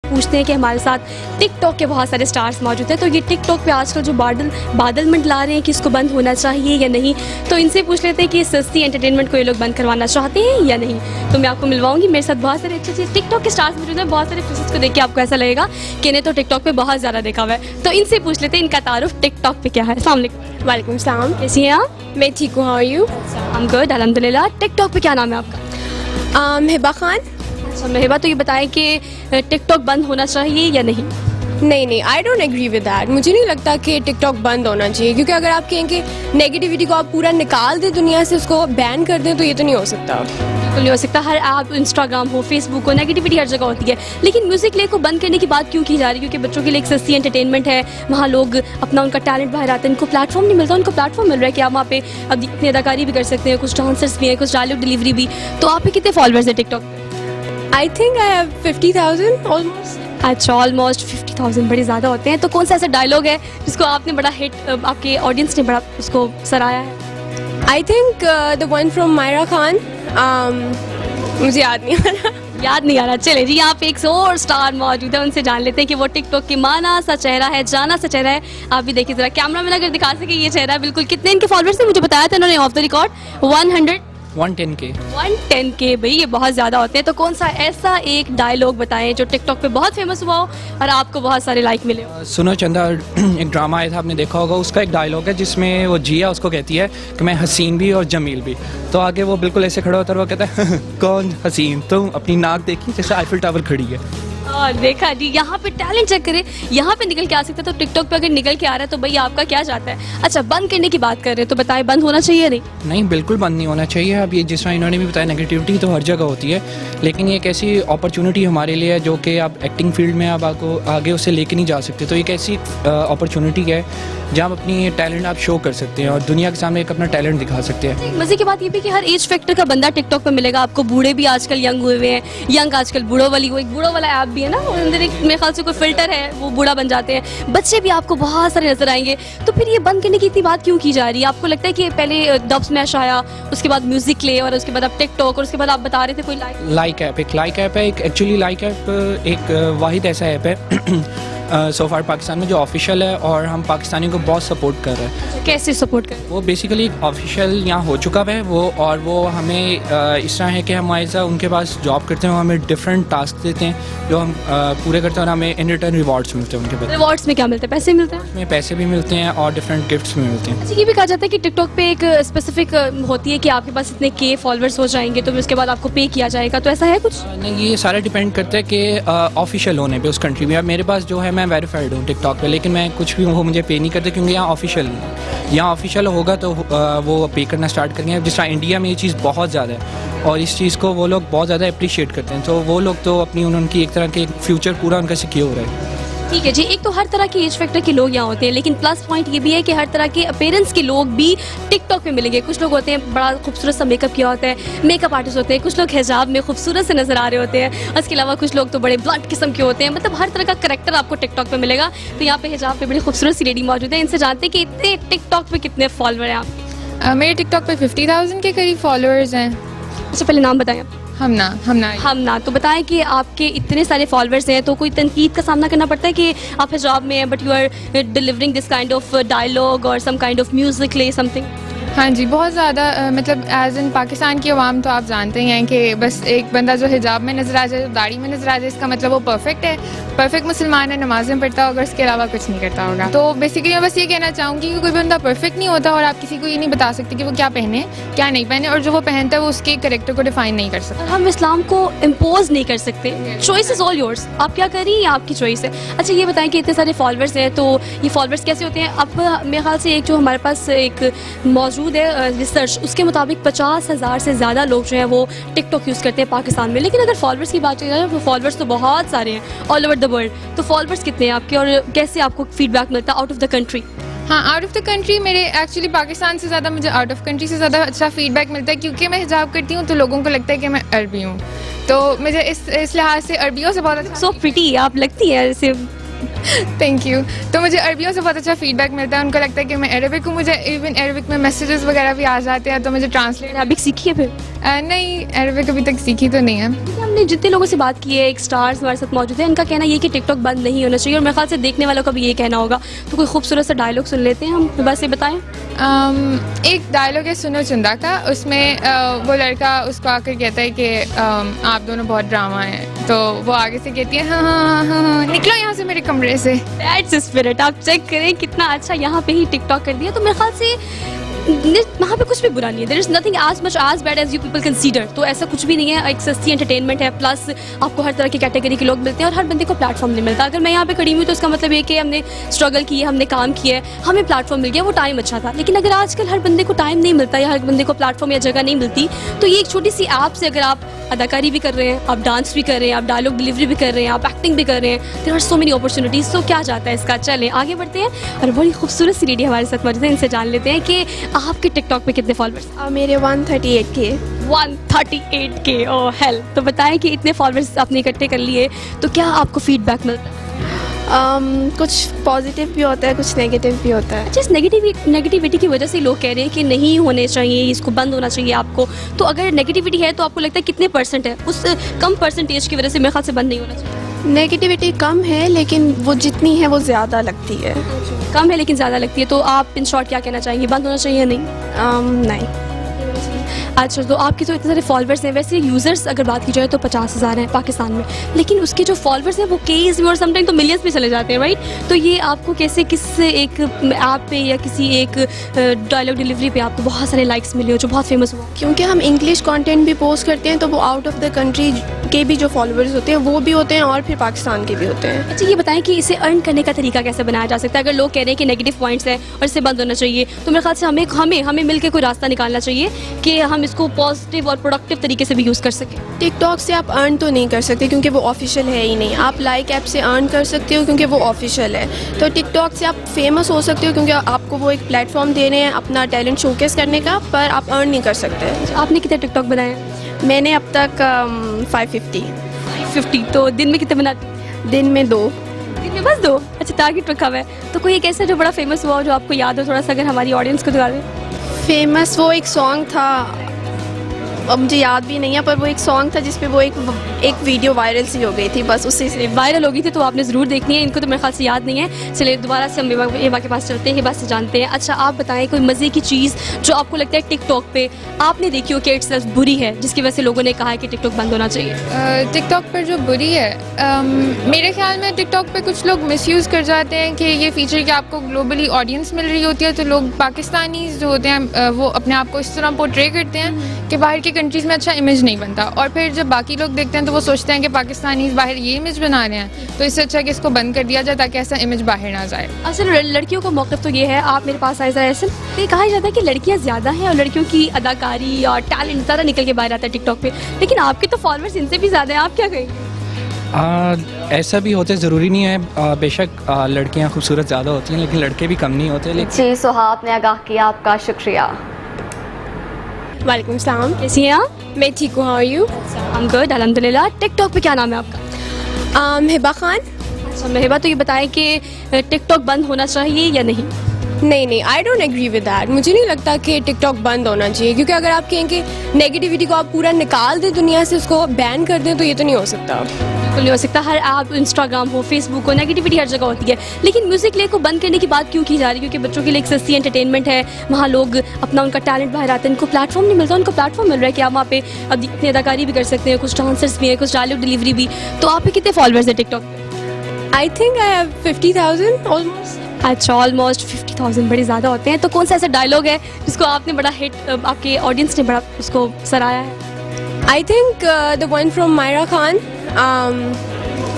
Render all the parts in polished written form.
पूछते हैं कि हमारे साथ टिकटॉक के बहुत सारे स्टार्स मौजूद हैं, तो ये टिकटॉक पे आजकल जो बादल मंडला रहे हैं कि इसको बंद होना चाहिए या नहीं, तो इनसे पूछ लेते हैं कि सस्ती एंटरटेनमेंट को ये लोग बंद करवाना चाहते हैं या नहीं। तो मैं आपको मिलवाऊंगी, मेरे साथ बहुत सारे अच्छे अच्छे टिकटॉक के स्टार्स मौजूद हैं। बहुत सारे फेसेस को देख के आपको ऐसा लगेगा कि इन्हें तो टिकटॉक पे बहुत ज़्यादा देखा हुआ है, तो इनसे पूछ लेते हैं इनका तारुफ टिकटॉक पे क्या है। अस्सलाम वालेकुम। वालेकुम सलाम। कैसी हैं आप? मैं ठीक हूँ, how are you? I am good अल्हम्दुलिल्लाह। टिकटॉक पे क्या नाम है आपका? हिबा खान। अच्छा मेहबा, तो ये बताएं कि टिकटॉक बंद होना चाहिए या नहीं? नहीं, I don't agree with that. मुझे नहीं लगता कि टिकटॉक बंद होना चाहिए, क्योंकि अगर आप कहें कि नेगेटिविटी को आप पूरा निकाल दें दुनिया से, उसको बैन कर दें, तो ये तो नहीं हो सकता। बिल्कुल नहीं हो सकता। हर ऐप, इंस्टाग्राम हो, फेसबुक हो, नेगेटिविटी हर जगह होती है। लेकिन म्यूजिक ले को बंद करने की बात क्यों की जा रही है? क्योंकि बच्चों के लिए एक सस्ती एंटरटेनमेंट है, वहाँ लोग अपना उनका टैलेंट बाहर आते हैं, उनको प्लेटफॉर्म नहीं मिलता, उनको प्लेटफॉर्म मिल रहा है कि आप वहाँ पे अपनी अदाकारी भी कर सकते हैं, कुछ डांसर्स भी हैं, कुछ डायलॉग डिलीवरी भी। तो आप पे कितने फॉलोअर्स हैं टिकटॉक पे? I think I have 50,000 almost. अच्छा, ऑलमोस्ट 50,000 बड़े ज़्यादा होते हैं। तो कौन सा ऐसा डायलॉग है जिसको आपने बड़ा हिट, आपके ऑडियंस ने बड़ा उसको सराहा है? I think the one from Myra Khan. मुझे याद नहीं आ रहा। याद नहीं आ रहा। चले जी, यहाँ पे एक और स्टार मौजूद है, उनसे जान लेते हैं कि वो टिकटॉक की माना सा चेहरा है, जाना सा चेहरा है। आप भी देखिए जरा, कैमरा मैन अगर दिखा सके ये चेहरा है बिल्कुल। कितने इनके फॉलोअर्स थे? मुझे बताया था इन्होंने ऑफ द रिकॉर्ड 110K। भाई ये बहुत ज़्यादा होते हैं। तो कौन सा ऐसा एक डायलॉग बताएं जो टिकटॉक पे बहुत फेमस हुआ हो और आपको बहुत सारे लाइक मिले हो? सुनो चंदा, एक ड्रामा आया था, आपने देखा होगा, उसका एक डायलॉग है जिसमें वो जिया उसको कहती है कि मैं हसीन भी और जमील भी। तो आगे वो बिल्कुल ऐसे खड़ा होता है और वो कहता है कौन हसीन, तुम अपनी नाक देखी जैसे आईफिल टावर खड़ी है। और देखा जी, यहाँ पे टैलेंट चेक करें, यहाँ पे निकल के आ सकता है। तो टिकटॉक पे अगर निकल के आ रहा है तो भाई आपका क्या जाता है? अच्छा, बंद करने की बात कर रहे हैं, तो बताएं बंद होना चाहिए या नहीं? नहीं, बिल्कुल बंद नहीं होना चाहिए। अब ये जिस तरह इन्होंने भी बताया, नेगेटिविटी तो हर जगह होती है, लेकिन ये एक ऐसी अपॉर्चुनिटी हमारे लिए है जो कि आप एक्टिंग फील्ड में आप आपको आगे उससे लेके नहीं जा सकते। तो एक ऐसी अपॉर्चुनिटी है जहाँ आप अपनी टैलेंट आप शो कर सकते हैं और दुनिया के सामने एक अपना टैलेंट दिखा सकते हैं। मजे की बात ये भी कि हर एज फैक्टर का बंदा टिकटॉक पे मिलेगा आपको। बूढ़े भी आजकल यंग हुए हुए हैं, यंग आजकल बूढ़ों वाली, वो एक बूढ़ों वाला ऐप भी है ना, और अंदर एक मेरे ख्याल से कोई फिल्टर है, वो बूढ़ा बन जाते हैं। बच्चे भी आपको बहुत सारे नजर आएंगे। तो फिर ये बंद करने की इतनी बात क्यों की जा रही है? आपको लगता है कि पहले डब स्मैश आया, उसके बाद म्यूजिक ले, और उसके बाद अब टिकटॉक, और उसके बाद आप बता रहे थे कोई लाइक ऐप है एक एक्चुअली लाइक ऐप एक वाहिद ऐसा ऐप है सो फार पाकिस्तान में जो ऑफिशियल है, और हम पाकिस्तानियों को बहुत सपोर्ट कर रहे हैं। कैसे सपोर्ट कर? वो बेसिकली एक ऑफिशियल यहाँ हो चुका है वो, और वो हमें इस तरह है कि हम ऐसा उनके पास जॉब करते हैं, वो हमें डिफरेंट टास्क देते हैं जो हम पूरे करते हैं, और हमें इन रिटर्न रिवॉर्ड्स मिलते हैं उनके पास। रिवॉर्ड्स में क्या मिलता है? पैसे मिलते हैं? उसमें पैसे भी मिलते हैं और डिफरेंट गिफ्ट्स भी मिलते हैं। अच्छा, ये भी कहा जाता है कि टिकटॉक पे एक स्पेसिफिक होती है कि आपके पास इतने के फॉलोअर्स हो जाएंगे तो उसके बाद आपको पे किया जाएगा, तो ऐसा है कुछ? नहीं, ये सारा डिपेंड करता है कि ऑफिशियल होने पे उस कंट्री में। अब मेरे पास जो है, मैं वेरीफाइड हूँ टिकटॉक पे, लेकिन मैं कुछ भी वो मुझे पे नहीं करते क्योंकि यहाँ ऑफिशियल नहीं। यहाँ ऑफिशियल होगा तो वो पे करना स्टार्ट करेंगे। जिस तरह इंडिया में ये चीज़ बहुत ज़्यादा है और इस चीज़ को वो लोग बहुत ज़्यादा अप्रिशिएट करते हैं, तो वो लोग तो अपनी उनकी एक तरह के फ्यूचर पूरा उनका सिक्योर है। ठीक है जी, एक तो हर तरह के एज फैक्टर के लोग यहाँ होते हैं, लेकिन प्लस पॉइंट ये भी है कि हर तरह के अपीयरेंस के लोग भी टिकटॉक पे मिलेंगे। कुछ लोग होते हैं बड़ा खूबसूरत सा मेकअप किया होता है, मेकअप आर्टिस्ट होते हैं, कुछ लोग हिजाब में खूबसूरत से नजर आ रहे होते हैं, उसके अलावा कुछ लोग तो बड़े ब्लंट किस्म के होते हैं। मतलब हर तरह का करैक्टर आपको टिकटॉक पे मिलेगा। तो यहाँ पे हिजाब पे बड़ी खूबसूरत सी लेडी मौजूद है, इनसे जानते हैं कि इतने टिकटॉक पे कितने फॉलोअर हैं आपके? मेरे टिकटॉक पे 50,000 के करीब फॉलोअर्स हैं। अच्छा, पहले नाम बताएं। हमना। तो बताएं कि आपके इतने सारे फॉलोअर्स हैं, तो कोई तनकीद का सामना करना पड़ता है कि आप हिजाब में हैं but you are delivering this kind of dialogue और some kind of music like something? हाँ जी, बहुत ज़्यादा। मतलब एज इन पाकिस्तान की आवाम तो आप जानते ही हैं कि बस एक बंदा जो हिजाब में नज़र आ जाए, जो दाढ़ी में नज़र आ जाए, इसका मतलब वो परफेक्ट है, परफेक्ट मुसलमान है, नमाज़ें पढ़ता होगा, इसके अलावा कुछ नहीं करता होगा। तो बेसिकली मैं बस ये कहना चाहूँगी कि कोई बंदा परफेक्ट नहीं होता और आप किसी को ये नहीं बता सकते कि वो क्या पहने क्या नहीं पहने, और जो वो पहनता है वो उसके करेक्टर को डिफाइन नहीं कर सकता। हम इस्लाम को इम्पोज नहीं कर सकते, चॉइस इज ऑल योर्स। आप क्या करें ये आपकी चॉइस है। अच्छा, ये बताएं कि इतने सारे फॉलोअर्स हैं, तो ये फॉलोअर्स कैसे होते हैं? अब मेरे ख्याल से एक जो हमारे पास एक मौजूद है रिसर्च, उसके मुताबिक 50,000 से ज़्यादा लोग जो हैं वो टिकटॉक यूज़ करते हैं पाकिस्तान में। लेकिन अगर फॉलोअर्स की बात की जाए तो फॉलोअर्स तो बहुत सारे हैं ऑल ओवर द वर्ल्ड। तो फॉलोअर्स कितने हैं आपके और कैसे आपको फीडबैक मिलता है आउट ऑफ द कंट्री? हाँ, आउट ऑफ द कंट्री मेरे एक्चुअली पाकिस्तान से ज़्यादा मुझे आउट ऑफ कंट्री से ज़्यादा अच्छा फीडबैक मिलता है, क्योंकि मैं हिजाब करती हूँ तो लोगों को लगता है कि मैं अरबी हूँ, तो मुझे इस लिहाज से अरबियों से बहुत अच्छा। सो प्रिटी आप लगती है ऐसे थैंक यू। तो मुझे अरबियों से बहुत अच्छा फीडबैक मिलता है, उनको लगता है कि मैं अरबिक हूँ, मुझे इवन अरबिक में मैसेजेस वगैरह भी आ जाते हैं, तो मुझे ट्रांसलेट। अरबिक सीखी है फिर? नहीं, अरबिक अभी तक सीखी तो नहीं है। हमने जितने लोगों से बात की है, एक स्टार्स हमारे साथ मौजूद है, इनका कहना ये कि टिकटॉक बंद नहीं होना चाहिए, और मेरे ख्याल से देखने वालों का भी ये कहना होगा। तो कोई खूबसूरत सा डायलॉग सुन लेते हैं हम, बस ये बताएं। एक डायलॉग है सुनो चुंदा का, उसमें वो लड़का उसको आकर कहता है कि आप दोनों बहुत ड्रामा हैं, तो वो आगे से कहती है हाँ हाँ हाँ हाँ निकलो यहाँ से मेरे कमरे से। That's spirit. आप चेक करें कितना अच्छा यहाँ पे ही टिकटॉक कर दिया। तो मेरे ख्याल से वहाँ पे कुछ भी बुरा नहीं है, there is nothing as much as bad as you people consider. तो ऐसा कुछ भी नहीं है, एक सस्ती एंटरटेनमेंट है, प्लस आपको हर तरह की कैटेगरी के लोग मिलते हैं और हर बंदे को प्लेटफॉर्म नहीं मिलता। अगर मैं यहाँ पे खड़ी हुई तो उसका मतलब ये कि हमने स्ट्रगल की है, हमने काम किया है, हमें प्लेटफॉर्म मिल गया, वो टाइम अच्छा था। लेकिन अगर आजकल हर बंदे को टाइम नहीं मिलता या हर बंदे को प्लेटफॉर्म या जगह नहीं मिलती, तो ये एक छोटी सी ऐप से अगर आप अदाकारी भी कर रहे हैं, आप डांस भी कर रहे हैं, आप डायलॉग डिलीवरी भी कर रहे हैं, आप एक्टिंग भी कर रहे हैं, there are so many opportunities. तो क्या जाता है इसका। चलें आगे बढ़ते हैं और बड़ी खूबसूरत सी लेडी हमारे साथ मौजूद है, इनसे जान लेते हैं कि आपके टिकटॉक पे कितने फॉलोअर्स? मेरे 138K। 138K, ओह हेल। तो बताएं कि इतने फॉलोअर्स आपने इकट्ठे कर लिए, तो क्या आपको फीडबैक मिलता है? कुछ पॉजिटिव भी होता है, कुछ नेगेटिव भी होता है। अच्छा, इस नेगेटिविटी की वजह से लोग कह रहे हैं कि नहीं होने चाहिए, इसको बंद होना चाहिए आपको। तो अगर नेगेटिविटी है तो आपको लगता है कितने परसेंट है? उस कम परसेंटेज की वजह से मेरे ख्याल से बंद नहीं होना चाहिए। नेगेटिविटी कम है, लेकिन वो जितनी है वो ज़्यादा लगती है। कम है लेकिन ज़्यादा लगती है। तो आप इन शॉर्ट क्या कहना चाहेंगे, बंद होना चाहिए या नहीं? नहीं। अच्छा, तो आपके तो इतने सारे फॉलोअर्स हैं, वैसे यूज़र्स अगर बात की जाए तो 50,000 हैं पाकिस्तान में, लेकिन उसके जो फॉलोअर्स हैं वो केस में और समटाइम तो मिलियंस में चले जाते हैं, राइट? तो ये आपको कैसे, किस एक ऐप पे या किसी एक डायलॉग डिलीवरी पे आपको बहुत सारे लाइक्स मिले हो जो बहुत फेमस हुआ? क्योंकि हम इंग्लिश कंटेंट भी पोस्ट करते हैं, तो वो आउट ऑफ द कंट्री के भी जो फॉलोअर्स होते हैं वो भी होते हैं और फिर पाकिस्तान के भी होते हैं। अच्छा, ये बताएं कि इसे अर्न करने का तरीका कैसे बनाया जा सकता है? अगर लोग कह रहे हैं कि नेगेटिव पॉइंट्स हैं और इसे बंद होना चाहिए, तो मेरे ख्याल से हमें मिलकर कोई रास्ता निकालना चाहिए कि हम इसको पॉजिटिव और प्रोडक्टिव तरीके से भी यूज़ कर सकें। टिकटॉक से आप अर्न तो नहीं कर सकते क्योंकि वो ऑफिशियल है ही नहीं। आप लाइक ऐप से अर्न कर सकते हो क्योंकि वो ऑफिशियल है। तो टिकटॉक से आप फेमस हो सकते हो क्योंकि आपको वो एक प्लेटफॉर्म दे रहे हैं अपना टैलेंट शोकेस करने का, पर आप अर्न नहीं कर सकते। आपने कितने टिकटॉक बनाए? मैंने अब तक 550। तो दिन में कितने बनाते? दिन में 2। दिन में बस 2? अच्छा, टारगेट रखा हुआ है। तो कोई एक ऐसा जो बड़ा फेमस हुआ हो जो आपको याद हो, थोड़ा सा अगर हमारी ऑडियंस को दिखा दें। फेमस वो एक सॉन्ग था, अब मुझे याद भी नहीं है, पर वो एक सॉन्ग था जिसपे वो एक वीडियो वायरल सी हो गई थी, बस उससे से वायरल हो गई थी। तो आपने ज़रूर देखनी है, इनको तो मेरे ख्याल से याद नहीं है। चलिए दोबारा से हम एवा के पास चलते हैं, एवा से जानते हैं। अच्छा, आप बताएं कोई मज़े की चीज़ जो आपको लगता है टिकटॉक पे आपने देखी हो कि इट्स बुरी है, जिसकी वजह से लोगों ने कहा है कि टिकटॉक बंद होना चाहिए? टिकटॉक पर जो बुरी है, मेरे ख्याल में टिकटॉक पे कुछ लोग मिसयूज़ कर जाते हैं कि ये फीचर कि आपको ग्लोबली ऑडियंस मिल रही होती है, तो लोग पाकिस्तानी जो होते हैं वो अपने आप को इस तरह पोर्ट्रे करते हैं कि बाहर की कंट्रीज़ में अच्छा इमेज नहीं बनता, और फिर जब बाकी लोग देखते हैं तो वो सोचते हैं कि पाकिस्तानी बाहर ये इमेज बना रहे हैं, तो इससे अच्छा कि इसको बंद कर दिया जाए ताकि ऐसा इमेज बाहर ना जाए। असल लड़कियों का मौक़िफ़ तो ये है, आप मेरे पास आए ऐसे ये कहा जाता है कि लड़कियां ज़्यादा हैं और लड़कियों की अदाकारी और टैलेंट ज़्यादा निकल के बाहर आता है टिकटॉक पे, लेकिन आपके तो फॉलोअर्स इनसे भी ज़्यादा हैं, आप क्या कहेंगे? ऐसा भी होते ज़रूरी नहीं है, बेशक लड़कियां खूबसूरत ज़्यादा होती हैं लेकिन लड़के भी कम नहीं होते। लेकिन जी सोहा, आपने आगाह किया, आपका शुक्रिया। वालेकुम सलाम। कैसी हैं आप? मैं ठीक हूँ, how are you? I am good अल्हम्दुलिल्लाह। टिकटॉक पे क्या नाम है आपका? हिबा खान। अच्छा मेहबा, तो ये बताएं कि टिकटॉक बंद होना चाहिए या नहीं? नहीं, I don't agree with that. मुझे नहीं लगता कि टिकटॉक बंद होना चाहिए, क्योंकि अगर आप कहें कि नेगेटिविटी को आप पूरा निकाल दें दुनिया से, उसको बैन कर दें, तो ये तो नहीं हो सकता। बिल्कुल नहीं हो सकता। हर ऐप, इंस्टाग्राम हो, फेसबुक हो, नेगेटिविटी हर जगह होती है। लेकिन म्यूजिक ले को बंद करने की बात क्यों की जा रही है? क्योंकि बच्चों के लिए एक सस्ती एंटरटेनमेंट है, वहाँ लोग अपना उनका टैलेंट बाहर आते हैं, उनको प्लेटफॉर्म नहीं मिलता, उनको प्लेटफॉर्म मिल रहा है कि आप वहाँ पे अपनी अदाकारी भी कर सकते हैं, कुछ डांसर्स भी हैं, कुछ डायलॉग डिलीवरी भी। तो आप पे कितने फॉलोअर्स हैं टिकटॉक पे? I think I have 50,000 almost. अच्छा, ऑलमोस्ट 50,000 बड़े ज़्यादा होते हैं। तो कौन सा ऐसा डायलॉग है जिसको आपने बड़ा हिट, आपके ऑडियंस ने बड़ा उसको सराहा है? I think the one from Myra Khan.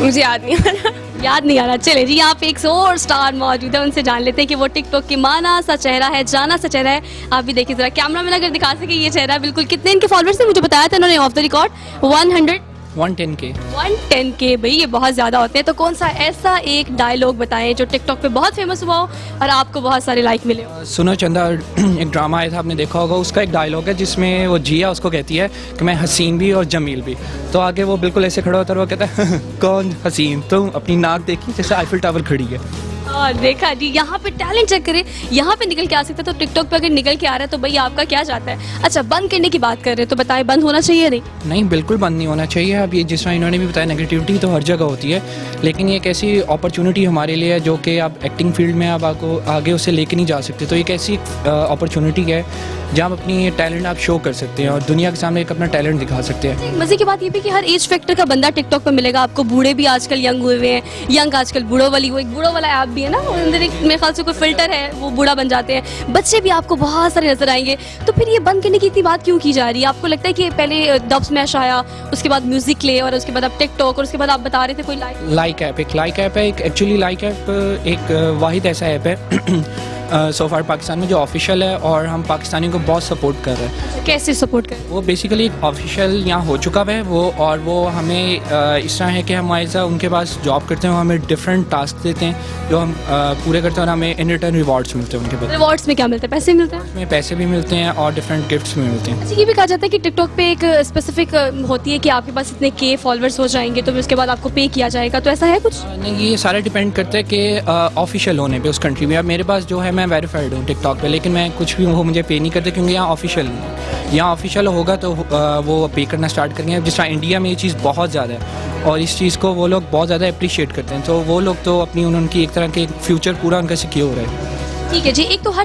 मुझे याद नहीं आ रहा। याद नहीं आ रहा। चले जी, यहाँ पे एक और स्टार मौजूद है, उनसे जान लेते हैं कि वो टिकटॉक के माना सा चेहरा है, जाना सा चेहरा है। आप भी देखिए ज़रा, कैमरा मैन अगर दिखा सके ये चेहरा बिल्कुल। कितने इनके फॉलोअर्स हैं? मुझे बताया था इन्होंने of the record 100 110K। 110K भाई, ये बहुत ज़्यादा होते हैं। तो कौन सा ऐसा एक डायलॉग बताएं जो टिकटॉक पे बहुत फेमस हुआ हो और आपको बहुत सारे लाइक मिले हो? सुनो चंदा एक ड्रामा आया था, आपने देखा होगा, उसका एक डायलॉग है जिसमें वो जिया उसको कहती है कि मैं हसीन भी और जमील भी। तो आगे वो बिल्कुल ऐसे खड़ा होता है और वो कहता है कौन हसीन, तुम अपनी नाक देखी जैसे आईफिल टावर खड़ी है। और देखा जी, यहाँ पे टैलेंट चेक करें, यहाँ पे निकल के आ सकता है। तो टिकटॉक पे अगर निकल के आ रहा है तो भाई आपका क्या जाता है? अच्छा, बंद करने की बात कर रहे हैं तो बताएं, बंद होना चाहिए या नहीं? नहीं, बिल्कुल बंद नहीं होना चाहिए। अब ये जिस तरह इन्होंने भी बताया, नेगेटिविटी तो हर जगह होती है, लेकिन ये एक ऐसी अपॉर्चुनिटी हमारे लिए है जो कि आप एक्टिंग फील्ड में आप आपको आगे उसे लेके नहीं जा सकते। तो एक ऐसी अपॉर्चुनिटी है जहाँ आप अपनी टैलेंट आप शो कर सकते हैं और दुनिया के सामने एक अपना टैलेंट दिखा सकते हैं। मजे की बात ये भी कि हर एज फैक्टर का बंदा टिकटॉक पे मिलेगा आपको। बूढ़े भी आजकल यंग हुए हुए हैं, यंग आजकल बूढ़ों वाली, वो एक बूढ़ों वाला ऐप भी है ना, अंदर एक मेरे ख्याल से कोई फिल्टर है, वो बूढ़ा बन जाते हैं। बच्चे भी आपको बहुत सारे नजर आएंगे। तो फिर ये बंद करने की इतनी बात क्यों की जा रही है? आपको लगता है कि पहले डब स्मैश आया, उसके बाद म्यूजिक ले, और उसके बाद अब टिकटॉक, और उसके बाद आप बता रहे थे कोई लाइक ऐप है एक एक्चुअली लाइक ऐप एक वाहिद ऐसा ऐप है सो फार पाकिस्तान में जो ऑफिशियल है और हम पाकिस्तानियों को बहुत सपोर्ट कर रहे हैं। कैसे सपोर्ट करें? वो बेसिकली एक ऑफिशियल यहाँ हो चुका है वो, और वो हमें इस तरह है कि हम ऐसा उनके पास जॉब करते हैं, वो हमें डिफरेंट टास्क देते हैं जो हम पूरे करते हैं और हमें इन रिटर्न रिवॉर्ड्स मिलते हैं उनके पास। रिवॉर्ड्स में क्या मिलता है? पैसे मिलते हैं? उसमें पैसे भी मिलते हैं और डिफरेंट गिफ्ट्स भी मिलते हैं। अच्छा, ये भी कहा जाता है कि टिकटॉक पे एक स्पेसिफिक होती है कि आपके पास इतने के फॉलोअर्स हो जाएंगे तो उसके बाद आपको पे किया जाएगा, तो ऐसा है कुछ? नहीं, ये सारा डिपेंड करता है कि ऑफिशियल होने पे उस कंट्री में। अब मेरे पास जो है, मैं वेरीफाइड हूँ टिकटॉक पे, लेकिन मैं कुछ भी वो मुझे पे नहीं करते क्योंकि यहाँ ऑफिशियल नहीं है। यहाँ ऑफिशियल होगा तो वो पे करना स्टार्ट करेंगे। जिस तरह इंडिया में ये चीज़ बहुत ज़्यादा है और इस चीज़ को वो लोग बहुत ज़्यादा अप्रिशिएट करते हैं, तो वो लोग तो अपनी उनकी एक तरह के फ्यूचर पूरा उनका सिक्योर है। ठीक है जी। एक तो हर